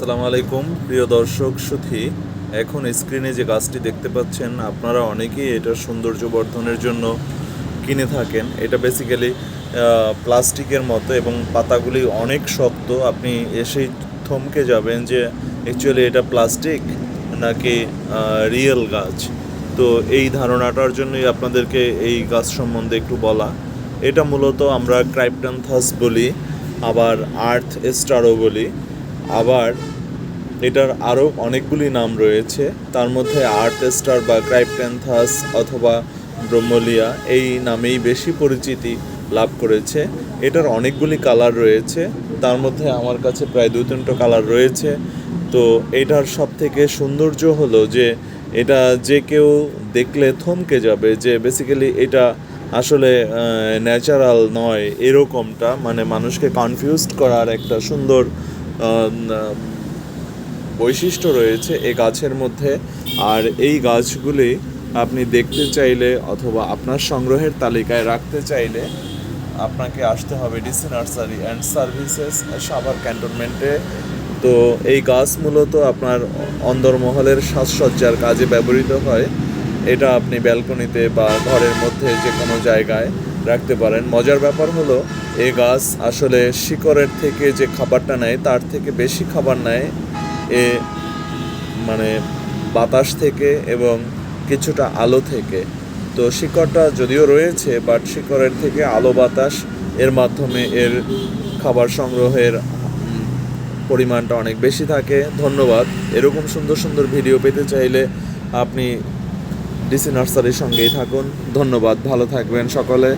আসসালামু আলাইকুম প্রিয় দর্শক সুধী। এখন স্ক্রিনে যে গাছটি দেখতে পাচ্ছেন আপনারা অনেকেই এটার সৌন্দর্য বর্ধনের জন্য কিনে থাকেন। এটা বেসিক্যালি প্লাস্টিকের মতো এবং পাতাগুলি অনেক শক্ত। আপনি এসেই থমকে যাবেন যে অ্যাকচুয়ালি এটা প্লাস্টিক নাকি রিয়েল গাছ। তো এই ধারণাটার জন্যই আপনাদেরকে এই গাছ সম্বন্ধে একটু বলা। এটা মূলত আমরা ক্রাইপ্টান্থাস বলি, আবার আর্থ স্টারও বলি, আবার এটার আরও অনেকগুলি নাম রয়েছে। তার মধ্যে আর্থ স্টার বা ক্রাইপ্টান্থাস অথবা ব্রোমেলিয়া এই নামেই বেশি পরিচিতি লাভ করেছে। এটার অনেকগুলি কালার রয়েছে, তার মধ্যে আমার কাছে প্রায় 2-3টা কালার রয়েছে। তো এটার সব থেকে সৌন্দর্য হলো যে এটা যে কেউ দেখলে থমকে যাবে যে বেসিক্যালি এটা আসলে ন্যাচারাল নয় এরকমটা, মানে মানুষকে কনফিউজড করার একটা সুন্দর বৈশিষ্ট্য রয়েছে এই গাছের মধ্যে। আর এই গাছগুলি আপনি দেখতে চাইলে অথবা আপনার সংগ্রহের তালিকায় রাখতে চাইলে আপনাকে আসতে হবে DC nursery and services Savar ক্যান্টনমেন্টে। তো এই গাছ মূলত আপনার অন্দরমহলের সাজসজ্জার কাজে ব্যবহৃত হয়। এটা আপনি ব্যালকনিতে বা ঘরের মধ্যে যে কোনো জায়গায় রাখতে পারেন। মজার ব্যাপার হলো এই গাছ আসলে শিকড়ের থেকে যে খাবারটা নেয় তার থেকে বেশি খাবার নেয় এ, মানে বাতাস থেকে এবং কিছুটা আলো থেকে। তো শিকড়টা যদিও রয়েছে বাট শিকড়ের থেকে আলো বাতাস এর মাধ্যমে এর খাবার সংগ্রহের পরিমাণটা অনেক বেশি থাকে। ধন্যবাদ। এরকম সুন্দর সুন্দর ভিডিও পেতে চাইলে আপনি ডিসি নার্সারির সঙ্গেই থাকুন। ধন্যবাদ, ভালো থাকবেন সকলে।